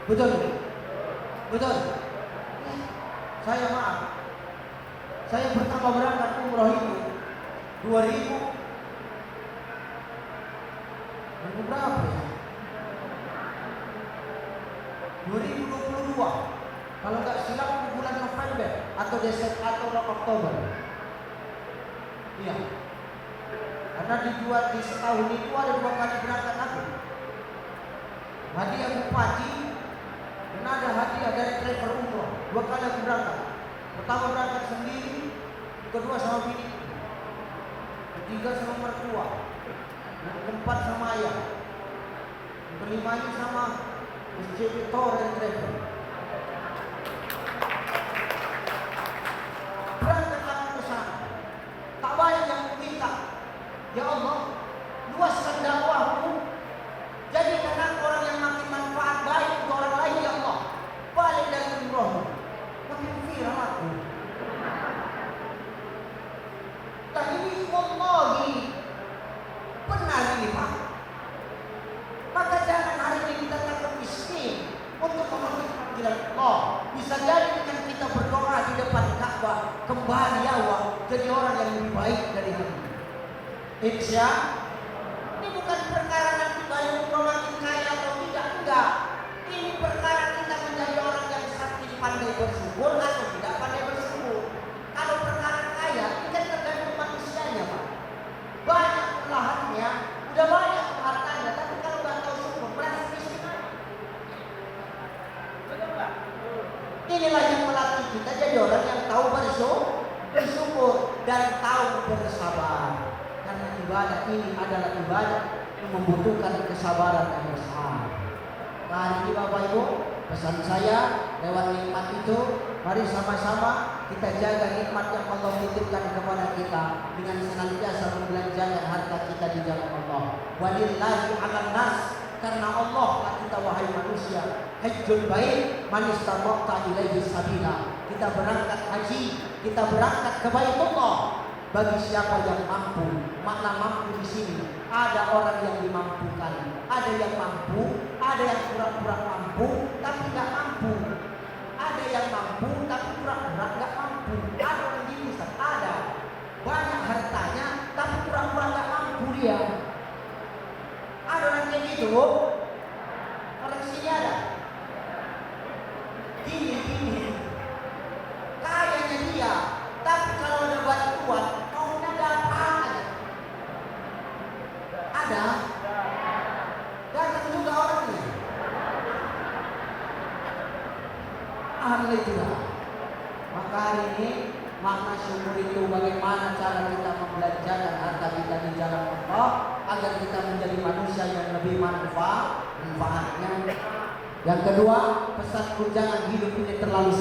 Betul? Saya maaf. Saya pertama berangkat umroh itu 2000 berapa ya? 2022. Kalau nggak silap bulan November atau Desember atau Oktober. Iya. Karena di setahun itu ada 2 kali berangkat aku. Hadiah bupati dan ada hadiah dari travel umroh. 2 kali aku berangkat. Pertama berangkat sendiri, kedua sama bini, ketiga sama mertua, yang keempat sama ayah, yang kelimanya sama distributor dan travel. Ya Allah, luaskan dakwahmu, jadikan aku orang yang makin manfaat baik untuk orang lain. Ya Allah, balik dari umroh makin viral aku. Dan ini wallahi benar ini Pak. Maka jangan hari ini kita takut miskin untuk memenuhi panggilan Allah. Bisa jadi dengan kita berdoa di depan Ka'bah, kembali awak jadi orang yang lebih baik dari hari ini. Insya, ini bukan perkara nanti bayar umroh makin kaya atau tidak, enggak. Ini perkara kita menjadi orang yang sakti pandai bersyukur atau tidak pandai bersyukur. Kalau perkara kaya, ini kan tergantung manusianya Pak. Banyak lahannya, udah banyak hartanya, tapi kalau nggak tahu syukur, berarti miskin. Inilah yang melatih kita jadi orang yang tahu bersyukur dan tahu bersabar. Karena ibadah ini adalah ibadah yang membutuhkan kesabaran yang besar. Nah, ini Bapak Ibu, Pesan saya lewat nikmat itu, mari sama-sama kita jaga nikmat yang Allah titipkan kepada kita dengan senantiasa membelanjakan harta kita di jalan Allah. Walillahi 'alan nas, karena Allah lah kita wahai manusia. Hajjul bait man istata'a ilaihi sabila. Kita berangkat haji, kita berangkat ke Baitullah bagi siapa yang mampu. Makna mampu di sini ada orang yang dimampukan, ada yang mampu, ada yang pura-pura mampu tapi nggak mampu, ada yang mampu tapi pura-pura nggak mampu. Ada orang gini, ada banyak hartanya tapi pura-pura nggak mampu dia. Ada orang kayak gitu, orang sini ada. Gini, kayaknya dia, tapi kalau ada bantuan, maunya datang aja. Ada, datang juga orangnya. Alhamdulillah. Maka hari ini makna syukur itu bagaimana cara kita membelanjakan harta kita di jalan Allah agar kita menjadi manusia yang lebih manfaatnya. Yang kedua, pesanku jangan hidup ini terlalu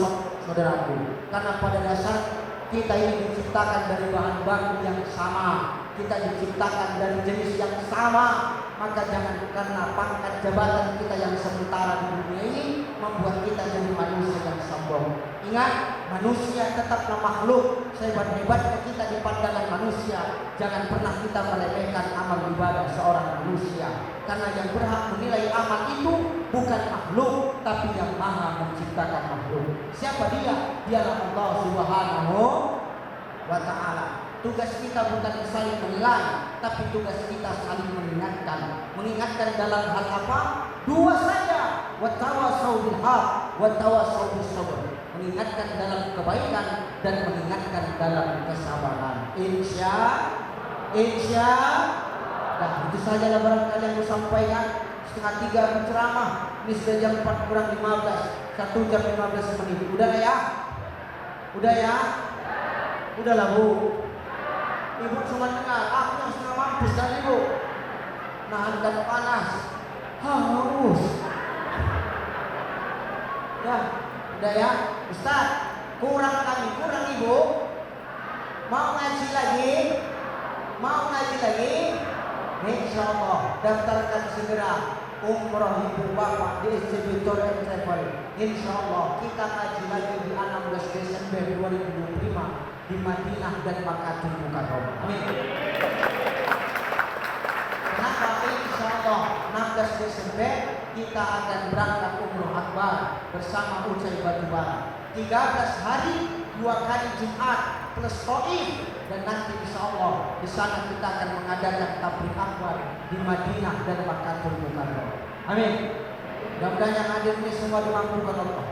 saudaraku, karena pada dasar kita ini diciptakan dari bahan baku yang sama, kita diciptakan dari jenis yang sama. Maka jangan karena pangkat jabatan kita yang sementara di dunia ini membuat kita jadi manusia yang sombong. Ingat, manusia tetaplah makhluk. Sehebat-hebatnya kita di pandangan manusia, jangan pernah kita meremehkan amal ibadah seorang manusia. Karena yang berhak menilai amal itu bukan makhluk, tapi yang maha menciptakan makhluk. Siapa dia? Dialah Allah Subhanahu wa ta'ala. Tugas kita bukan saling menilai, tapi tugas kita saling mengingatkan. Mengingatkan dalam hal apa? Dua saja. Wa tawasau bil haq, wa tawasau bis sabr. Mengingatkan dalam kebaikan dan mengingatkan dalam kesabaran. Insya. Nah, itu saja barangkali yang saya sampaikan. 2:30 berceramah. Ini sudah jam 4 kurang 15. 1 jam 15 menit. Udah ya? Udah ya? Udahlah Bu. Ibu cuma dengar, aku yang setengah mampus kan Ibu. Nahankan panas. Haus. Udah ya? Ustaz, kurang Ibu. Mau ngaji lagi? Insya Allah daftarkan segera umroh ibu bapak di SCB Tour and Travel. Insya Allah kita ngaji lagi di 16 Desember 2025 di Madinah dan Makkatul Mukarramah. Amin. Kenapa? Insya Allah 16 Desember kita akan berangkat umroh akbar bersama Ucai Batubara. 13 hari 2 kali Jumat plus Taif, dan nanti insya Allah di sana kita akan mengadakan tablik akbar di Madinah dan Makkatul Mukarramah. Amin. Mudah-mudahan yang hadir ini semua dimampukan Allah.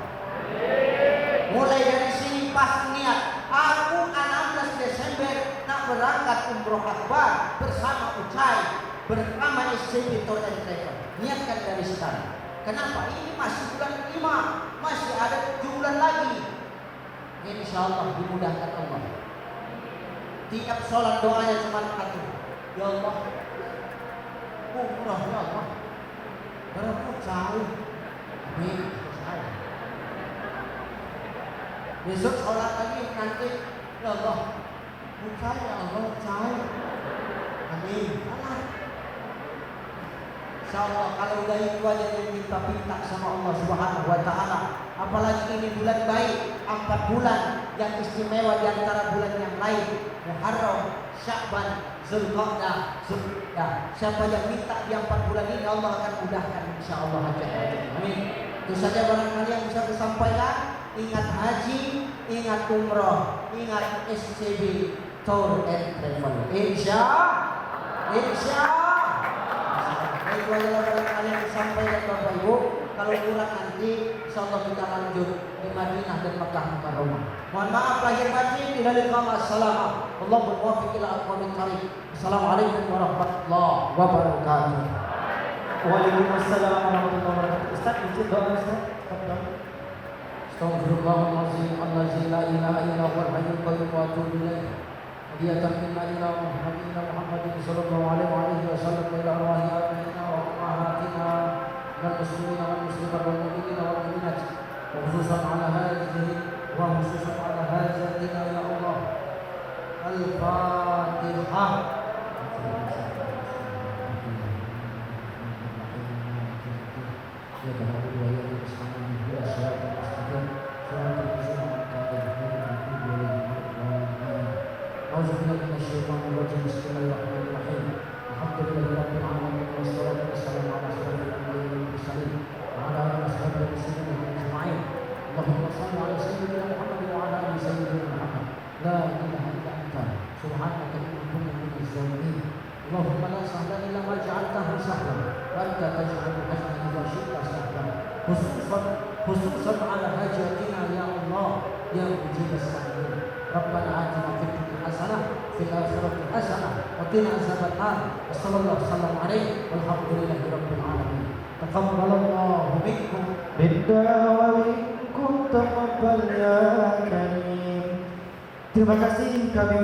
Mulai dari sini pas niat, aku 16 Desember nak berangkat umroh akbar bersama Ucai, bersama SCB Tour and Travel. Niatkan dari sekarang. Kenapa? Ini masih bulan 5, masih ada 7 bulan lagi. Insya Allah dimudahkan Allah. Tiap sholat doanya cuma satu. Ya Allah, umrah ya Allah, berapa jauh? Amin. Besok sholat lagi nanti. Ya Allah, bukan ya Allah, jauh. Amin. Insya Allah kalau udah itu aja yang minta sama Allah Subhanahu wa ta'ala. Apalagi ini bulan baik, 4 bulan yang istimewa di antara bulan yang lain. Muharram, Sya'ban, Zulqa'dah, Zulhijjah. Siapa yang minta di 4 bulan ini Allah akan mudahkan insyaallah hajat-hajat. Amin. Itu saja barangkali yang bisa saya sampaikan. Ingat haji, ingat umroh, ingat SCB Tour and Travel. Insya. Itu adalah barangkali yang disampaikan Bapak Ibu. Kalau kurang nanti insyaallah kita lanjut di Madinah dan Makkah Mukarramah. Mohon maaf lahir batin. Ila liqa assalam. Wallahu muwaffiq ila aqwamit thariq. Assalamualaikum warahmatullahi wabarakatuh. Waalaikumsalam warahmatullahi wabarakatuh. Ustaz, izin doa Ustaz. Astaghfirullahaladzim allazi la ilaha illa huwal hayyul qayyum wa atubu ilaih. Hadiyatan minna ila Muhammadin sallallahu alaihi wa sallam wa ila arwahi abaina wa ummahatina من المسلمين والمسلمات والمؤمنين والمؤمنات وخصوصا على هاجتنا يا الله. الفاتحة. Bismillahirrahmanirrahim. Alhamdulillahirabbil alamin wassalatu wassalamu ala asyrofil anbiya'i wal mursalin wa ala alihi washabihi wasallam ajma'in. Allahumma shalli ala sayyidina Muhammad wa ala ali sayyidina Muhammad. La ilaha illa anta subhanaka inni kuntu minaz zalimin. Allahumma la sahla illa ma ja'altahu sahlan wa anta taj'alul hazna idza syi'ta sahlan. Khususan ala hajatina ya Allah ya mujibas sa'ilin. Rabbana atina fid dunya hasanah fil akhirati hasanah wa qina azabannar. Wassallallahu wasallam alaihi walhamdulillahi rabbil alamin. Taqabbalallahu minkum minna wa minkum taqabbal ya karim. Terima kasih kami